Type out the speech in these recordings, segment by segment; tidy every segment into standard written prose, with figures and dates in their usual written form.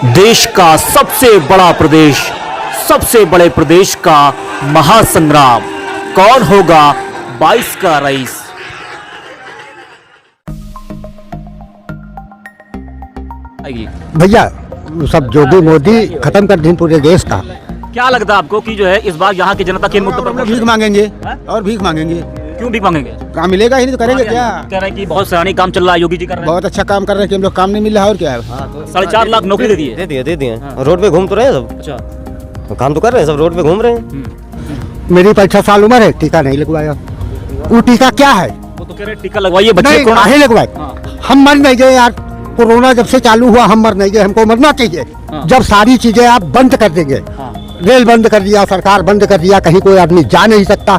देश का सबसे बड़ा प्रदेश, सबसे बड़े प्रदेश का महासंग्राम, कौन होगा 22 का रईस। भैया सब जोगी मोदी खत्म कर दें पूरे देश का। क्या लगता है आपको कि जो है इस बार यहाँ की जनता किन मुद्दों पर भीख मांगेंगे और भीख मांगेंगे। क्यों भीख मांगेंगे? काम मिलेगा ही नहीं तो करेंगे क्या। कह रहे हैं कि बहुत सराहनीय काम चल रहा है, योगी जी कर रहे हैं। बहुत अच्छा काम कर रहे हैं कि हम लोग काम नहीं मिल रहा है और क्या है। 4.5 लाख नौकरी दे दी है। दे दिए रोड पे घूम तो रहे हैं सब। अच्छा, काम तो कर रहे हैं सब, रोड पे घूम रहे हैं। मेरी 65 साल उम्र है, टीका नहीं लगवाया। वो टीका क्या है? वो तो कह रहे हैं टीका लगवाइए बच्चे नहीं को। नहीं लगवाए। हम मर नहीं गए यार, कोरोना जब से चालू हुआ हम मर नहीं गए, हमको मरना चाहिए। जब सारी चीजें आप बंद कर देंगे, रेल बंद कर दिया, सरकार बंद कर दिया, कहीं कोई आदमी जा नहीं सकता,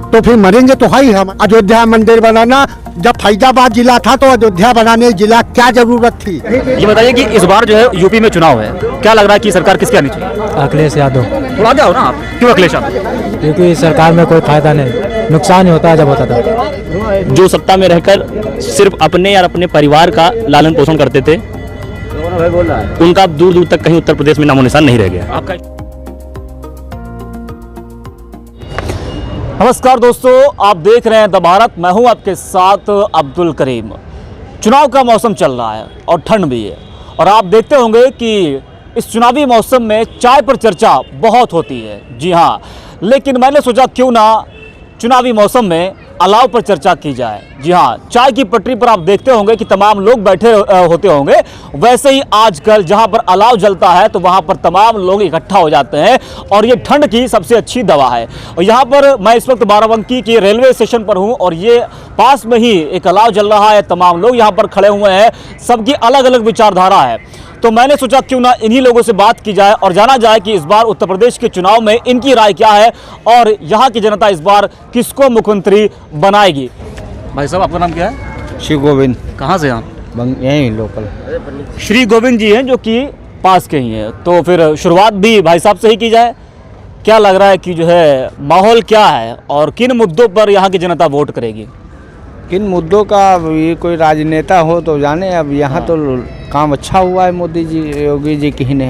तो फिर मरेंगे तो है ही हम। अयोध्या मंदिर बनाना, जब फैजाबाद जिला था तो अयोध्या बनाने जिला क्या जरूरत थी। ये बताइए कि इस बार जो है यूपी में चुनाव है, क्या लग रहा है कि सरकार किसकी आनी चाहिए? अखिलेश यादव। थोड़ा आगे आओ ना आप। क्यों अखिलेश यादव? क्योंकि सरकार में कोई फायदा नहीं, नुकसान ही होता है जब होता था। जो सत्ता में रहकर सिर्फ अपने और अपने परिवार का लालन पोषण करते थे, उनका अब दूर दूर तक कहीं उत्तर प्रदेश में नामो निशान नहीं रह गया। आपका नमस्कार दोस्तों, आप देख रहे हैं द भारत। मैं हूं आपके साथ अब्दुल करीम। चुनाव का मौसम चल रहा है और ठंड भी है, और आप देखते होंगे कि इस चुनावी मौसम में चाय पर चर्चा बहुत होती है। जी हां, लेकिन मैंने सोचा क्यों ना चुनावी मौसम में अलाव पर चर्चा की जाए। जी हाँ, चाय की पटरी पर आप देखते होंगे कि तमाम लोग बैठे होते होंगे। वैसे ही आजकल जहां पर अलाव जलता है तो वहां पर तमाम लोग इकट्ठा हो जाते हैं, और ये ठंड की सबसे अच्छी दवा है। और यहाँ पर मैं इस वक्त बाराबंकी के रेलवे स्टेशन पर हूँ, और ये पास में ही एक अलाव जल रहा है। तमाम लोग यहाँ पर खड़े हुए हैं, सबकी अलग अलग विचारधारा है। तो मैंने सोचा क्यों ना इन्हीं लोगों से बात की जाए और जाना जाए कि इस बार उत्तर प्रदेश के चुनाव में इनकी राय क्या है, और यहाँ की जनता इस बार किसको मुख्यमंत्री बनाएगी। भाई साहब, आपका नाम क्या है? श्री गोविंद। कहाँ से आप? यही लोकल। श्री गोविंद जी हैं, जो कि पास के ही हैं। तो फिर शुरुआत भी भाई साहब से ही की जाए। क्या लग रहा है कि जो है माहौल क्या है, और किन मुद्दों पर यहाँ की जनता वोट करेगी? किन मुद्दों का? ये कोई राजनेता हो तो जाने। अब यहाँ तो काम अच्छा हुआ है मोदी जी योगी जी की ने।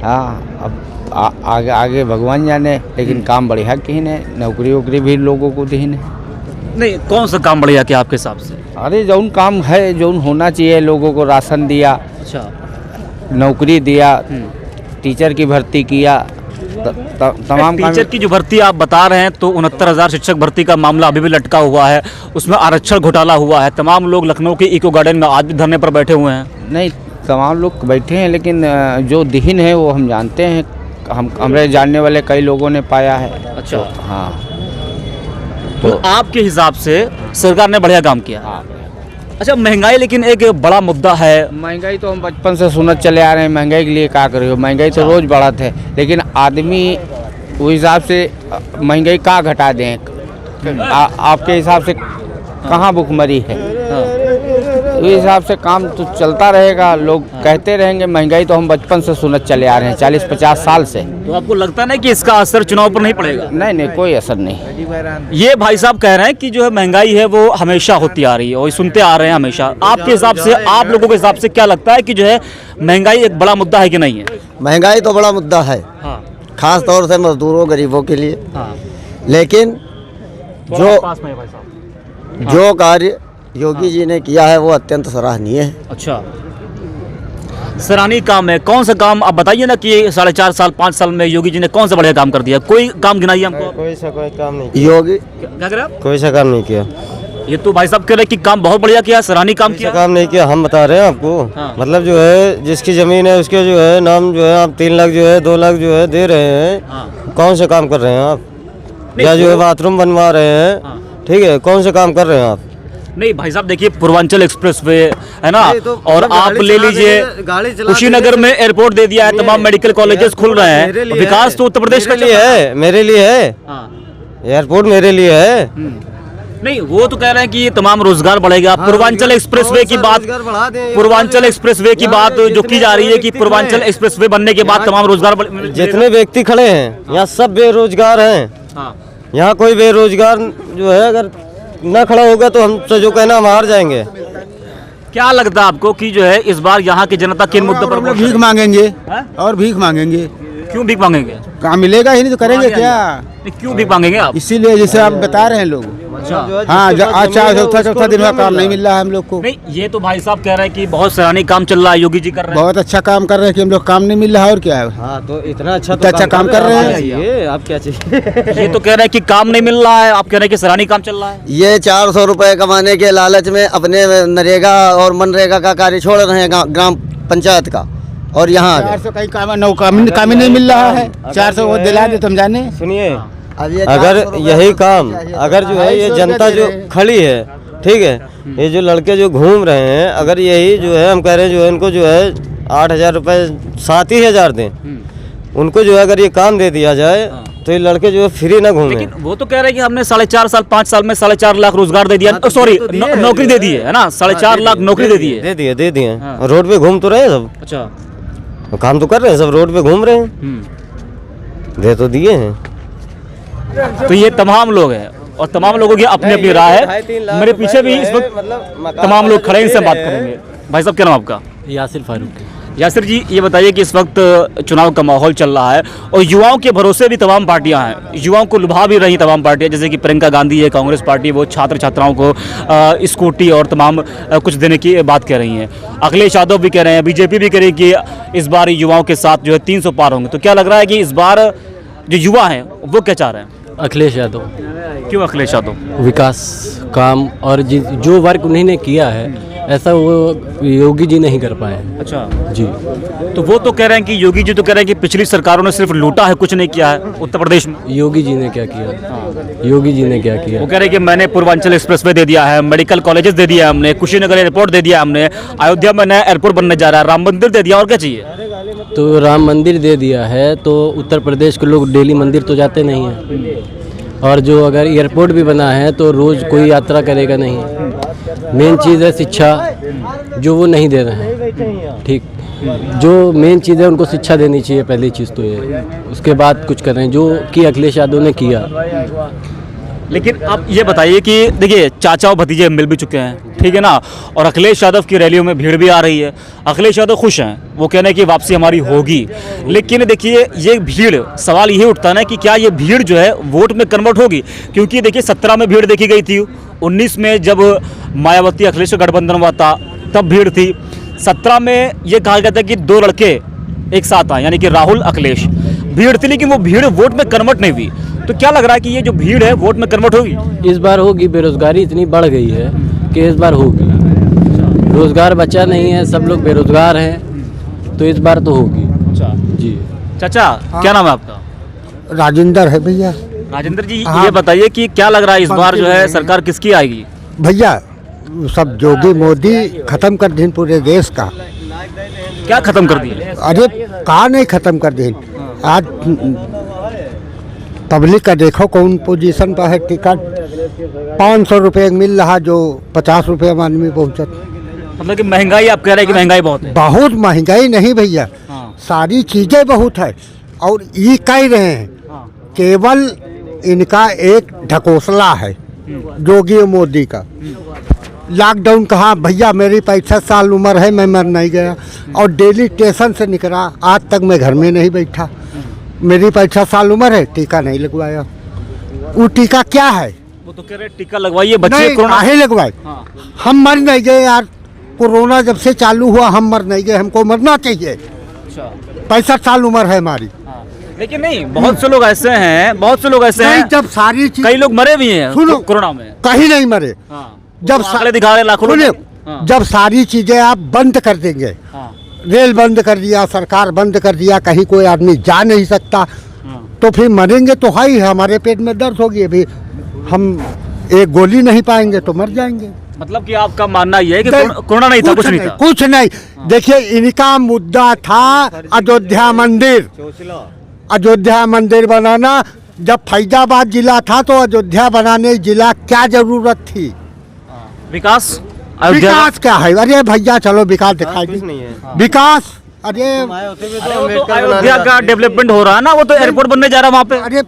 हाँ, अब आगे आगे भगवान जाने, लेकिन काम बढ़िया की ने। नौकरी वोकरी भी लोगों को दी ने। नहीं, कौन सा काम बढ़िया क्या आपके हिसाब से? अरे जौन काम है, जौन होना चाहिए, लोगों को राशन दिया, अच्छा, नौकरी दिया, टीचर की भर्ती किया, तमाम टीचर की जो भर्ती आप बता रहे हैं, तो 69,000 शिक्षक भर्ती का मामला अभी भी लटका हुआ है। उसमें आरक्षण घोटाला हुआ है। तमाम लोग लखनऊ के इको गार्डन में आज भी धरने पर बैठे हुए हैं। नहीं, तमाम लोग बैठे हैं, लेकिन जो दीन है वो हम जानते हैं। हमारे जानने वाले कई लोगों ने पाया है। अच्छा, हाँ। तो आपके हिसाब से सरकार ने बढ़िया काम किया। हाँ। अच्छा, महंगाई लेकिन एक बड़ा मुद्दा है। महंगाई तो हम बचपन से सुनत चले आ रहे हैं। महंगाई के लिए क्या करियो, महंगाई तो रोज बढ़त है, लेकिन आदमी उस हिसाब से महंगाई का घटा दें। आपके हिसाब से कहाँ भुखमरी है? उस हिसाब से काम तो चलता रहेगा। लोग कहते रहेंगे महंगाई तो हम बचपन से सुनत चले आ रहे हैं, 40-50 साल से। तो आपको लगता नहीं कि इसका असर चुनाव पर नहीं पड़ेगा? नहीं नहीं, कोई असर नहीं। ये भाई साहब कह रहे हैं कि जो है महंगाई है वो हमेशा होती आ रही है, और सुनते आ रहे हैं हमेशा। आपके हिसाब से, आप लोगों के हिसाब से क्या लगता है कि जो है महंगाई एक बड़ा मुद्दा है कि नहीं है? महंगाई तो बड़ा मुद्दा है, हाँ, खास तौर से मजदूरों गरीबों के लिए। हाँ। लेकिन पास में है भाई साहब। जो कार्य योगी जी ने किया है वो अत्यंत सराहनीय है। अच्छा, सराहनीय काम है। कौन सा काम आप बताइए ना कि 4.5 साल 5 साल में योगी जी ने कौन सा बढ़िया काम कर दिया? कोई काम गिनाइए हमको। कोई काम नहीं योगी, क्या करे आप? कोई सा काम नहीं किया। ये तो भाई साहब कह रहे हैं कि काम बहुत बढ़िया किया, सराहनीय काम किया। काम नहीं किया, हम बता रहे हैं आपको। हाँ। मतलब जो है जिसकी जमीन है उसके जो है नाम जो है आप 3 लाख जो है 2 लाख जो है दे रहे हैं। हाँ। कौन से काम कर रहे हैं आप? या जो है बाथरूम बनवा रहे हैं। हाँ। ठीक है, कौन से काम कर रहे हैं आप? नहीं भाई साहब, देखिए पूर्वांचल एक्सप्रेस वे है ना, और आप ले लीजिए कुशीनगर में एयरपोर्ट दे दिया है, तमाम मेडिकल कॉलेजेस खुल रहे हैं। विकास तो उत्तर प्रदेश का लिए है, मेरे लिए है। एयरपोर्ट मेरे लिए है। नहीं, वो तो कह रहे हैं कि ये तमाम रोजगार बढ़ेगा। पूर्वांचल एक्सप्रेसवे की बात, पूर्वांचल एक्सप्रेसवे की बात जो की जा रही है कि पूर्वांचल एक्सप्रेसवे बनने के बाद तमाम रोजगार जितने व्यक्ति खड़े हैं यहाँ सब बेरोजगार हैं। यहाँ कोई बेरोजगार जो है अगर न खड़ा होगा तो हम जो कहना हम हार जाएंगे। क्या लगता है आपको कि जो है इस बार यहाँ की जनता किन मुद्दों पर वोट भीख करेगी? मांगेंगे हाँ? और भीख मांगेंगे। क्यों भीख मांगेंगे? काम मिलेगा ही नहीं तो करेंगे क्या? नहीं, क्यों भीख मांगेंगे आप? इसीलिए जैसे आप बता रहे हैं लोग। हाँ, अच्छा चौथा दिन का काम नहीं मिल रहा है हम लोग को। नहीं, ये तो भाई साहब कह रहे हैं कि बहुत सराहनीय काम चल रहा है, योगी जी कर रहे हैं। बहुत अच्छा काम कर रहे हैं कि हम लोग काम नहीं मिल रहा है और क्या है। हाँ तो इतना अच्छा काम कर रहे हैं। ये आप क्या चाहिए? ये तो कह रहे हैं कि काम नहीं मिल रहा है, आप कह रहे हैं कि सराहनीय काम चल रहा है। ये 400 रुपए कमाने के लालच में अपने नरेगा और मनरेगा का कार्य छोड़ रहे हैं ग्राम पंचायत का, और यहाँ आ गए। 400 कहीं काम ही नहीं मिल रहा है। 400 वो दिला दे तुम जाने। सुनिए, अब ये अगर 400 रुपए यही का काम चाहिए। अगर जो है ये जनता जो खड़ी है, ठीक है, ये जो लड़के जो घूम रहे हैं, अगर यही जो है हम कह रहे हैं जो है इनको जो है 8,000 रुपए 7,000 दें, उनको जो है अगर ये काम दे दिया जाए तो ये लड़के जो है फ्री ना घूमें। लेकिन वो तो कह रहे हैं कि हमने 4.5 साल 5 साल में 4.5 लाख रोजगार दे दिया, सॉरी नौकरी दे दी है ना, 4.5 लाख नौकरी दे दी है। दे दिए रोड पे घूम तो रहे हैं सब, अच्छा, काम तो कर रहे हैं सब, रोड पे घूम रहे हैं, दे तो दिए हैं। तो ये तमाम लोग हैं और तमाम लोगों की अपनी अपनी राय है। मेरे पीछे भी इस वक्त तमाम लोग खड़े हैं, इनसे बात करेंगे। भाई साहब क्या नाम आपका? यासिर फारूक। यासिर जी, ये बताइए कि इस वक्त चुनाव का माहौल चल रहा है और युवाओं के भरोसे भी तमाम पार्टियां हैं, युवाओं को लुभा भी रही तमाम पार्टियां, जैसे कि प्रियंका गांधी है, कांग्रेस पार्टी, वो छात्र छात्राओं को स्कूटी और तमाम कुछ देने की बात कह रही हैं। अखिलेश यादव भी कह रहे हैं, बीजेपी भी कह रही है कि इस बार युवाओं के साथ जो है 300 पार होंगे। तो क्या लग रहा है कि इस बार जो युवा हैं वो क्या चाह रहे हैं? अखिलेश यादव। क्यों अखिलेश यादव? विकास काम और जो वर्क उन्हीं ने किया है ऐसा वो योगी जी नहीं कर पाए हैं। अच्छा जी। तो वो तो कह रहे हैं कि योगी जी तो कह रहे हैं कि पिछली सरकारों ने सिर्फ लूटा है, कुछ नहीं किया है उत्तर प्रदेश में। योगी जी ने क्या किया? योगी जी ने क्या किया? वो कह रहे हैं कि मैंने पूर्वांचल एक्सप्रेसवे दे दिया है, मेडिकल कॉलेजेस दे दिया है हमने, कुशीनगर एयरपोर्ट दे दिया हमने, अयोध्या में नया एयरपोर्ट बनने जा रहा है, राम मंदिर दे दिया, और क्या चाहिए? तो राम मंदिर दे दिया है तो उत्तर प्रदेश के लोग डेली मंदिर तो जाते नहीं हैं, और जो अगर एयरपोर्ट भी बना है तो रोज़ कोई यात्रा करेगा नहीं। मेन चीज़ है शिक्षा, जो वो नहीं दे रहे हैं। ठीक, जो मेन चीज़ है उनको शिक्षा देनी चाहिए, पहली चीज़ तो ये, उसके बाद कुछ करें जो कि अखिलेश यादव ने किया। लेकिन आप ये बताइए कि देखिए चाचा और भतीजे मिल भी चुके हैं, ठीक है ना, और अखिलेश यादव की रैलियों में भीड़ भी आ रही है। अखिलेश यादव खुश हैं, वो कह रहे हैं कि वापसी हमारी होगी। लेकिन देखिए ये भीड़, सवाल ये उठता है ना कि क्या ये भीड़ जो है वोट में कन्वर्ट होगी? क्योंकि देखिए 17 में भीड़ देखी गई थी, 19 में जब मायावती अखिलेश का गठबंधन हुआ था तब भीड़ थी, 17 में ये कहा गया था कि 2 लड़के एक साथ आए, यानी कि राहुल अखिलेश, भीड़ थी, लेकिन वो भीड़ वोट में कन्वर्ट नहीं हुई। तो क्या लग रहा है कि ये जो भीड़ है वोट में कन्वर्ट होगी? इस बार होगी, बेरोजगारी इतनी बढ़ गई है कि इस बार होगी। रोजगार बचा नहीं है, सब लोग बेरोजगार हैं, तो इस बार तो होगी। जी। चाचा क्या नाम है आपका? राजेंद्र है भैया। राजेंद्र जी, ये बताइए कि क्या लग रहा है इस बार जो है सरकार किसकी आएगी? भैया सब जोगी मोदी खत्म कर दिन पूरे देश का। क्या खत्म कर दिया? अरे कहा नहीं खत्म कर दिन। आज पब्लिक का देखो कौन पोजीशन पर है। टिकट 500 रुपये मिल रहा, जो 50 रुपये में आदमी पहुँचत। मतलब कि महंगाई, आप कह रहे हैं कि महंगाई बहुत है? बहुत महंगाई नहीं भैया, सारी चीज़ें बहुत है। और ये कह रहे हैं केवल इनका एक ढकोसला है योगी और मोदी का। लॉकडाउन कहा भैया, मेरी 65 साल उम्र है, मैं मर नहीं गया, और डेली स्टेशन से निकला, आज तक मैं घर में नहीं बैठा। मेरी 65 साल उम्र है, टीका नहीं लगवाया। वो टीका क्या है? वो तो कह रहे हैं टीका लगवाइए, बच्चे नहीं, कोरोना काहे लगवाए? हम मर नहीं गए यार, कोरोना जब से चालू हुआ हम मर नहीं गए, हमको मरना चाहिए। 65 साल उम्र है हमारी। लेकिन नहीं, बहुत से लोग ऐसे हैं, बहुत से लोग ऐसे नहीं, हैं, जब सारी चीज, कई लोग मरे भी हैं सुनो, कोरोना में। कहीं नहीं मरे। जब आंकड़े दिखा रहे लाखों सुनिए, लोग। जब सारी चीजें आप बंद कर देंगे, रेल बंद कर दिया, सरकार बंद कर दिया, कहीं कोई आदमी जा नहीं सकता, तो फिर मरेंगे तो है ही। हमारे पेट में दर्द होगी, अभी हम एक गोली नहीं पाएंगे तो मर जाएंगे। मतलब कि आपका मानना यह है कि कोरोना नहीं था, कुछ नहीं था? कुछ नहीं। देखिए इनका मुद्दा था अयोध्या मंदिर। अयोध्या मंदिर बनाना, जब फैजाबाद जिला था तो अयोध्या बनाने जिला क्या जरूरत थी? विकास, विकास क्या है? अरे भैया चलो विकास दिखाई दी, विकास। अरे अयोध्या का डेवलपमेंट हो रहा है ना, वो तो एयरपोर्ट बनने जा रहा है वहाँ पे। अरे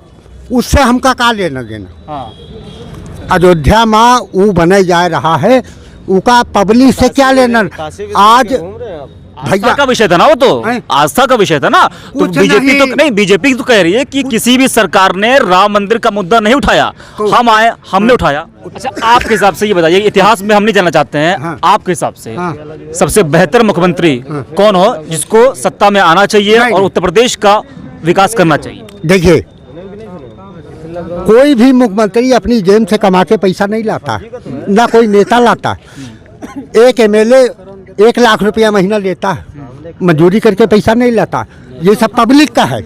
उससे हमका का लेना देना? अयोध्या में वो बने जा रहा है, उनका पब्लिक से क्या लेना। आज आस्था का विषय था ना, वो तो हैं? आस्था का विषय था ना। तो कुछ बीजेपी तो नहीं। नहीं, बीजेपी तो कह रही है कि किसी भी सरकार ने राम मंदिर का मुद्दा नहीं उठाया, हम आए हमने उठाया। अच्छा, आपके हिसाब से ये बताइए, इतिहास में हम नहीं जानना चाहते हैं, हाँ। आपके हिसाब से हाँ। सबसे बेहतर मुख्यमंत्री कौन हो जिसको सत्ता में आना चाहिए नहीं। और उत्तर प्रदेश का विकास करना चाहिए? देखिए, कोई भी मुख्यमंत्री अपनी जेब से कमा के पैसा नहीं लाता, ना कोई नेता लाता। एक एमएलए 1 लाख रुपया महीना लेता है, मजदूरी करके पैसा नहीं लाता। ये सब पब्लिक का है,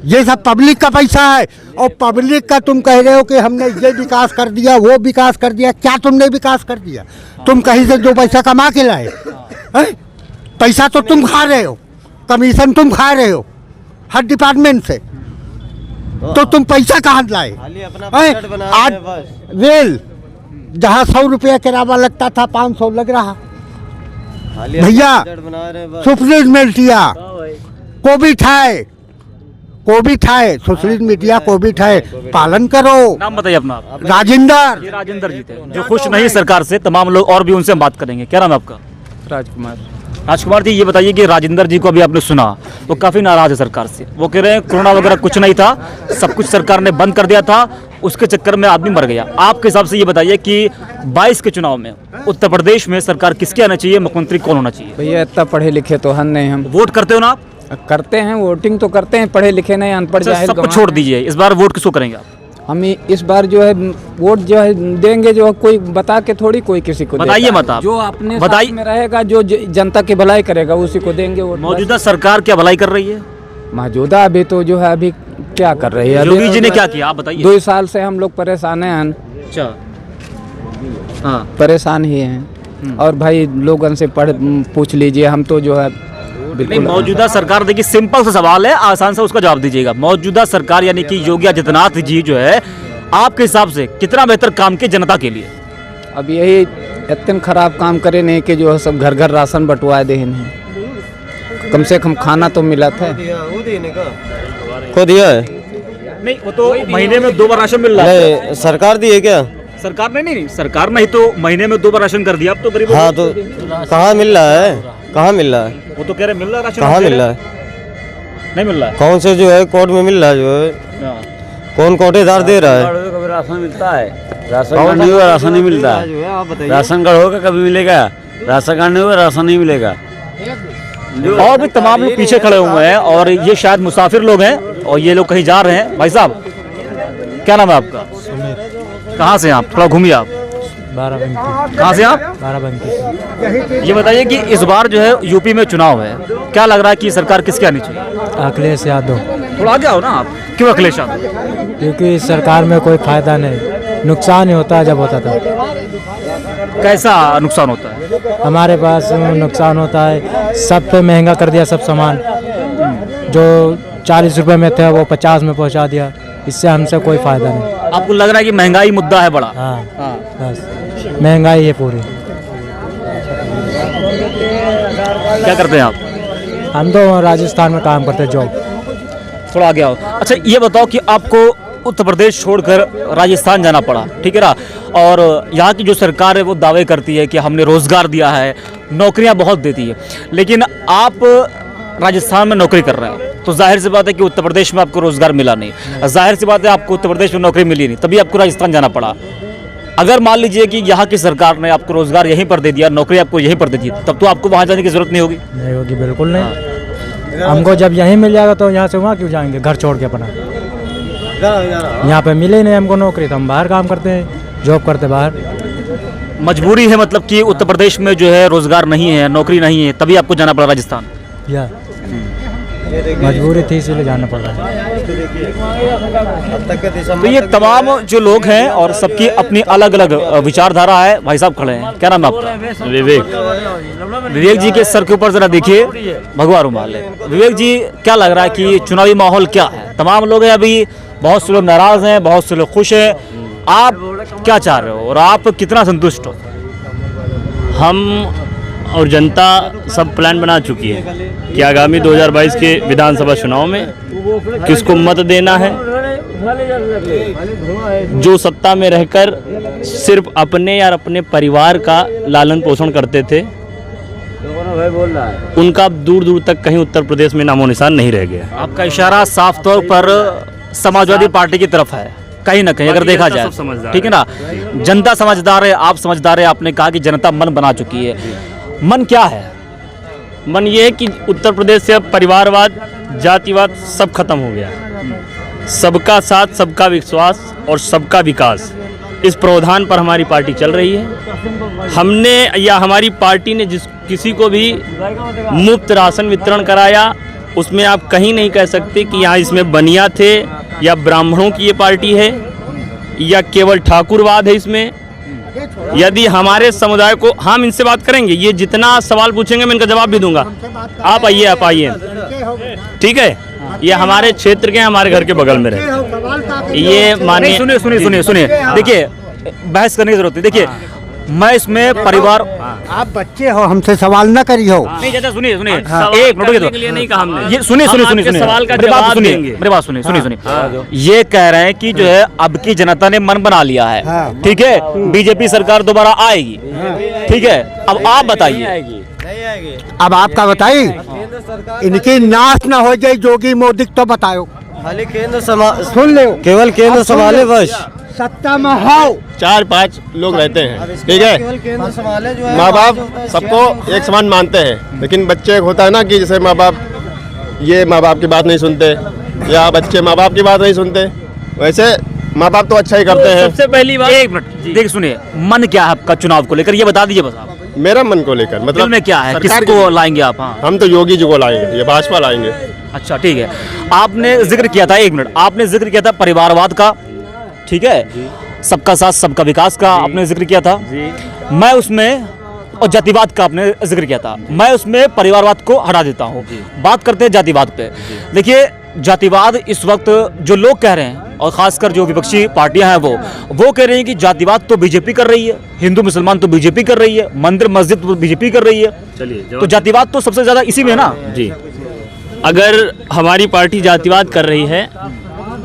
ये सब पब्लिक का पैसा है। और पब्लिक का तुम कह रहे हो कि हमने ये विकास कर दिया, वो विकास कर दिया। क्या तुमने विकास कर दिया? तुम कहीं से जो पैसा कमा के लाए हैं? पैसा तो तुम खा रहे हो, कमीशन तुम खा रहे हो हर डिपार्टमेंट से, तो तुम पैसा कहाँ लाए? आज रेल जहाँ 100 रुपया किराया लगता था 500 लग रहा। भैया सोशलिस्ट मीडिया कोविड है, सोशलिस्ट मीडिया कोविड है, पालन करो। नाम बताइए अपना आप। राजेंद्र ये राजेंद्र जी थे जो खुश नहीं सरकार से, तमाम लोग और भी उनसे हम बात करेंगे। क्या नाम है आपका? राजकुमार। राजकुमार जी, ये बताइए कि राजेंद्र जी को अभी आपने सुना, वो काफी नाराज है सरकार से। वो कह रहे हैं कोरोना वगैरह कुछ नहीं था, सब कुछ सरकार ने बंद कर दिया था, उसके चक्कर में आदमी मर गया। आपके हिसाब से ये बताइए कि 22 के चुनाव में उत्तर प्रदेश में सरकार किसके आना चाहिए, मुख्यमंत्री कौन होना चाहिए? भैया इतना पढ़े लिखे तो हम नहीं, हम वोट करते हो ना आप? करते हैं, वोटिंग तो करते हैं, पढ़े लिखे नहीं, अनपढ़ जाहिल सब कुछ गंवार छोड़ हैं। दीजिए, इस बार वोट किसको करेंगे आप? हम इस बार जो है वोट जो है देंगे, जो कोई बता के थोड़ी कोई किसी को बताइए देता है। मत आप। जो अपने बताइए। साथ में रहेगा, जो जनता की भलाई करेगा उसी को देंगे वोट। मौजूदा सरकार क्या भलाई कर रही है? मौजूदा अभी तो जो है अभी क्या कर रही है, अभी योगी तो जी ने जो क्या है किया, आप बताइए। 2 साल से हम लोग परेशान हैं, अच्छा, हाँ, परेशान ही हैं। और भाई लोगों से पूछ लीजिए, हम तो जो है नहीं, बिल्कुल मौजूदा सरकार, देखिए सिंपल सा सवाल है, आसान से उसका जवाब दीजिएगा। मौजूदा सरकार यानी कि योगी आदित्यनाथ जी जो है, आपके हिसाब से कितना बेहतर काम किए जनता के लिए? अब यही इतने खराब काम करे नहीं कि जो है सब घर घर राशन बंटवाए दे हैं। कम से कम खाना तो मिला था। को दिया है? नहीं, वो तो महीने में 2 बार राशन मिल रहा है। नहीं, सरकार दी है क्या? सरकार नहीं, सरकार नहीं तो महीने में 2 बार राशन कर दिया। अब तो गरीबों हाँ, को- तो कहाँ मिल रहा है? कहाँ मिल रहा है? वो तो कह रहे मिल रहा है राशन। कहाँ आप कह मिल रहे रहा है? हैं? नहीं मिल रहा है। कौन से जो है कोर्ट में मिल रहा है? जो है हाँ। कौन कोटेदार दे रहा है? राशन मिलता है, राशन कार्ड नहीं हुआ राशन नहीं मिलता। राशन कार्ड होगा कभी मिलेगा, राशन कार्ड नहीं हुआ राशन नहीं मिलेगा। और भी तमाम लोग पीछे खड़े हुए हैं और ये शायद मुसाफिर लोग हैं और ये लोग कहीं जा रहे हैं। भाई साहब, क्या नाम है आपका? कहाँ से आप? थोड़ा घूमिए आप। बाराबंकी। कहाँ से आप? बाराबंकी। ये बताइए कि इस बार जो है यूपी में चुनाव है, क्या लग रहा है कि सरकार किसकी आनी चाहिए? अखिलेश यादव। थोड़ा आगे आओ ना आप। क्यों अखिलेश यादव? क्योंकि सरकार में कोई फायदा नहीं, नुकसान ही होता है। जब होता था कैसा नुकसान होता है? हमारे पास नुकसान होता है, सब पे महंगा कर दिया, सब सामान जो 40 रुपए में थे वो 50 में पहुंचा दिया। इससे हमसे कोई फायदा नहीं। आपको लग रहा है कि महंगाई मुद्दा है बड़ा? हाँ, हाँ। बस महंगाई है पूरी। क्या करते हैं आप? हम तो राजस्थान में काम करते हैं, जॉब। थोड़ा आगे आओ। अच्छा, ये बताओ कि आपको उत्तर प्रदेश छोड़कर राजस्थान जाना पड़ा, ठीक है ना? और यहाँ की जो सरकार है वो दावे करती है कि हमने रोजगार दिया है, नौकरियाँ बहुत देती है, लेकिन आप राजस्थान में नौकरी कर रहे हैं, तो जाहिर सी बात है कि उत्तर प्रदेश में आपको रोजगार मिला नहीं। जाहिर सी बात है आपको उत्तर प्रदेश में नौकरी मिली नहीं, तभी आपको राजस्थान जाना पड़ा। अगर मान लीजिए कि यहाँ की सरकार ने आपको रोजगार यहीं पर दे दिया, नौकरी आपको यहीं पर दे दी, तब तो आपको वहाँ जाने की जरूरत नहीं होगी। नहीं होगी, बिल्कुल नहीं। हमको जब यहीं मिल जाएगा तो यहाँ से वहाँ क्यों जाएंगे, घर छोड़ के अपना? यहाँ पे मिले ही नहीं हमको नौकरी, तो हम बाहर काम करते हैं, जॉब करते बाहर। मजबूरी है, मतलब कि उत्तर प्रदेश में जो है रोजगार नहीं है, नौकरी नहीं है, तभी आपको जाना पड़ा राजस्थान। या मजबूरी थी, इसलिए जाना पड़ रहा है। तो ये तमाम जो लोग हैं और सबकी अपनी अलग अलग विचारधारा है। भाई साहब खड़े हैं, क्या नाम है आपका? विवेक। विवेक जी के सर के ऊपर जरा देखिए, भगवा रुमाल है। विवेक जी, क्या लग रहा है कि चुनावी माहौल क्या है? तमाम लोग हैं अभी, बहुत से लोग नाराज हैं, बहुत से लोग खुश हैं। आप क्या चाह रहे हो और आप कितना संतुष्ट हो? हम और जनता सब प्लान बना चुकी है कि आगामी 2022 के विधानसभा चुनाव में किसको मत देना है जो सत्ता में रहकर सिर्फ अपने या अपने परिवार का लालन पोषण करते थे, उनका दूर दूर तक कहीं उत्तर प्रदेश में नामो निशान नहीं रह गया। आपका इशारा साफ तौर पर समाजवादी पार्टी की तरफ है, कहीं ना कहीं अगर देखा जाए, ठीक है ना। जनता समझदार है, आप समझदार है। आपने कहा कि जनता मन बना चुकी है। मन क्या है? मन ये है कि उत्तर प्रदेश से अब परिवारवाद, जातिवाद सब खत्म हो गया। सबका साथ, सबका विश्वास और सबका विकास, इस प्रावधान पर हमारी पार्टी चल रही है। हमने या हमारी पार्टी ने जिस किसी को भी मुफ्त राशन वितरण कराया, उसमें आप कहीं नहीं कह सकते कि यहाँ इसमें बनिया थे या ब्राह्मणों की ये पार्टी है या केवल ठाकुरवाद है इसमें। यदि हमारे समुदाय को, हम इनसे बात करेंगे, ये जितना सवाल पूछेंगे मैं इनका जवाब भी दूंगा। आप आइए, ठीक है। ये हमारे क्षेत्र के, हमारे घर के बगल में रहे। ये मानिए, सुनिए, देखिए बहस करने की जरूरत नहीं। देखिए मैं इसमें परिवार, आप बच्चे हो, हमसे सवाल न करी हो। नहीं चाचा, सुनिए एक मिनट के लिए नहीं कहा हमने। ये सुनिए सवाल का जवाब देंगे। मेरी बात सुनिए। ये कह रहे हैं कि जो है अब की जनता ने मन बना लिया है, ठीक है, बीजेपी सरकार दोबारा आएगी, ठीक है। अब आप बताइए, अब आपका बताइए, इनकी नाश न हो जाए जोगी मोदी तो बताओ। खाली केंद्र सुन ले, केवल केंद्र संभाले बस, सत्ता में हो। 4-5 लोग रहते हैं, ठीक है। केंद्र संभाले जो है, माँ बाप सबको एक समान मानते हैं, लेकिन बच्चे होता है ना कि जैसे माँ बाप ये माँ बाप की बात नहीं सुनते या बच्चे माँ बाप की बात नहीं सुनते, वैसे माँ बाप तो अच्छा ही करते हैं। सबसे पहली बात, एक मिनट देखिए, सुनिए मन क्या है आपका चुनाव को लेकर, ये बता दीजिए बस आप। मेरा मन को लेकर दिल मतलब में क्या है, सरकार किसको लाएंगे आप? हाँ हम तो योगी जी को लाएंगे, ये भाजपा लाएंगे। अच्छा ठीक है। आपने जिक्र किया था, एक मिनट, आपने जिक्र किया था परिवारवाद का, ठीक है, सबका साथ सबका विकास का आपने जिक्र किया था। मैं उसमें, और जातिवाद का आपने जिक्र किया था, मैं उसमें परिवारवाद को हटा देता हूँ। बात करते हैं जातिवाद पे। देखिए जातिवाद इस वक्त जो लोग कह रहे हैं, और खासकर जो विपक्षी पार्टियां हैं वो कह रही हैं कि जातिवाद तो बीजेपी कर रही है, हिंदू मुसलमान तो बीजेपी कर रही है, मंदिर मस्जिद तो बीजेपी कर रही है। चलिए, तो जातिवाद तो सबसे ज्यादा इसी में है ना जी। अगर हमारी पार्टी जातिवाद कर रही है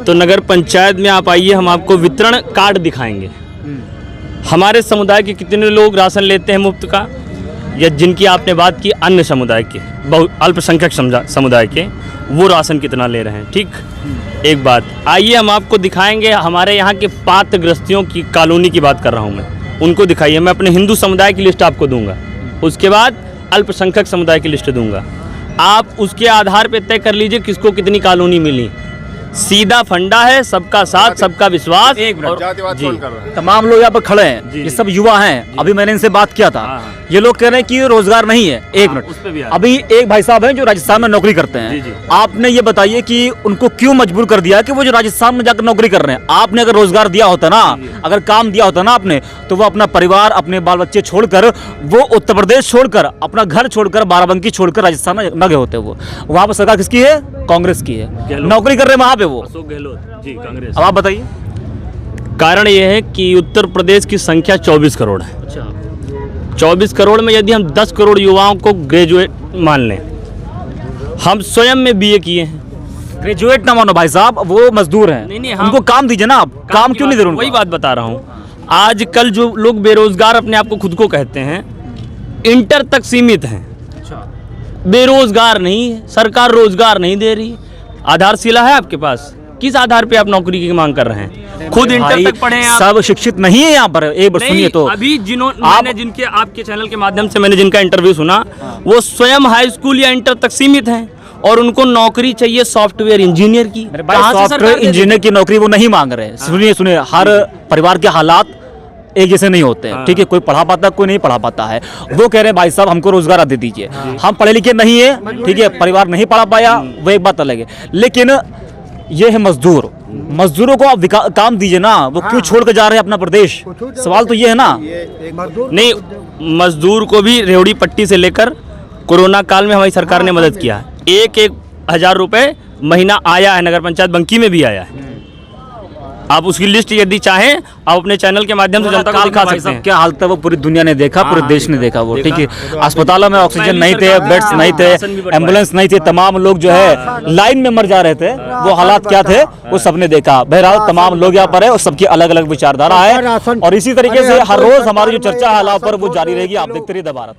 तो नगर पंचायत में आप आइए, हम आपको वितरण कार्ड दिखाएंगे। हमारे समुदाय के कितने लोग राशन लेते हैं मुफ्त का, या जिनकी आपने बात की अन्य समुदाय के, बहुत अल्पसंख्यक समुदाय के, वो राशन कितना ले रहे हैं। ठीक, एक बात आइए हम आपको दिखाएंगे। हमारे यहाँ के पात्रग्रस्तियों की कॉलोनी की बात कर रहा हूँ मैं, उनको दिखाइए। मैं अपने हिंदू समुदाय की लिस्ट आपको दूंगा, उसके बाद अल्पसंख्यक समुदाय की लिस्ट दूंगा। आप उसके आधार पर तय कर लीजिए किसको कितनी कॉलोनी मिली। सीधा फंडा है, सबका साथ सबका विश्वास। एक मिनट, जातिवाद कौन कर रहा है? तमाम लोग यहाँ पर खड़े हैं, ये सब युवा हैं। अभी मैंने इनसे बात किया था, ये लोग कह रहे हैं कि रोजगार नहीं है। एक मिनट, अभी एक भाई साहब हैं जो राजस्थान में नौकरी करते हैं। आपने ये बताइए कि उनको क्यों मजबूर कर दिया कि वो जो राजस्थान में जाकर नौकरी कर रहे हैं? आपने अगर रोजगार दिया होता ना, अगर काम दिया होता ना आपने, तो वो अपना परिवार, अपने बाल बच्चे छोड़कर, वो उत्तर प्रदेश छोड़कर, अपना घर छोड़कर, बाराबंकी छोड़कर राजस्थान में न गए होते। वो वहाँ पर सरकार किसकी है? कांग्रेस की है, नौकरी कर रहे हैं वहाँ पे वो, अशोक गहलोत जी, कांग्रेस। अब आप बताइए। कारण यह है कि उत्तर प्रदेश की संख्या 24 करोड़ है। अच्छा, 24 करोड़ में यदि हम 10 करोड़ युवाओं को ग्रेजुएट मान लें, हम स्वयं में बीए किए हैं। ग्रेजुएट ना मानो भाई साहब, वो मजदूर हैं। नहीं, उनको काम दीजिए ना आप, काम क्यों नहीं दे रहे उनको? वही बात बता रहा हूँ। आजकल जो लोग बेरोजगार अपने आप को खुद को कहते हैं, इंटर तक सीमित हैं, बेरोजगार नहीं है, सरकार रोजगार नहीं दे रही। आधारशिला है आपके पास, किस आधार पे आप नौकरी की मांग कर रहे हैं? खुद इंटर तक पढ़े हैं आप? सब शिक्षित नहीं है यहाँ पर। एक बार सुनिए तो, अभी मैंने जिनके आपके चैनल के माध्यम से मैंने जिनका इंटरव्यू सुना, वो स्वयं हाई स्कूल या इंटर तक सीमित हैं और उनको नौकरी चाहिए सॉफ्टवेयर इंजीनियर की। सॉफ्टवेयर इंजीनियर की नौकरी वो नहीं मांग रहे। सुनिए, हर परिवार के हालात एक जैसे नहीं होते हैं, ठीक है। कोई पढ़ा पाता, कोई नहीं पढ़ा पाता है। वो कह रहे हैं भाई साहब हमको रोजगार दे दीजिए। हम पढ़े लिखे नहीं है, ठीक है, परिवार नहीं पढ़ा पाया, वो एक बात अलग है। लेकिन ये है मजदूर, मजदूरों को आप काम दीजिए ना, वो क्यों छोड़ कर जा रहे हैं अपना प्रदेश? सवाल तो ये है ना। नहीं, मजदूर को भी रेवड़ी पट्टी से लेकर कोरोना काल में हमारी सरकार ने मदद किया। 1,000 रुपए महीना आया है, नगर पंचायत बंकी में भी आया है। आप उसकी लिस्ट यदि चाहें आप अपने चैनल के माध्यम से जनता को दिखा सकते हैं। क्या हालत है वो पूरी दुनिया ने देखा, पूरे देश ने देखा वो, ठीक है। अस्पतालों में ऑक्सीजन नहीं थे, बेड्स नहीं थे, एम्बुलेंस नहीं थे, तमाम लोग जो है लाइन में मर जा रहे थे, वो हालात क्या थे वो सबने देखा। बहरहाल तमाम लोग यहाँ पर है और सबकी अलग अलग विचारधारा है और इसी तरीके से हर रोज हमारी जो चर्चा है हालात पर वो जारी रहेगी। आप देखते रहिए द भारत।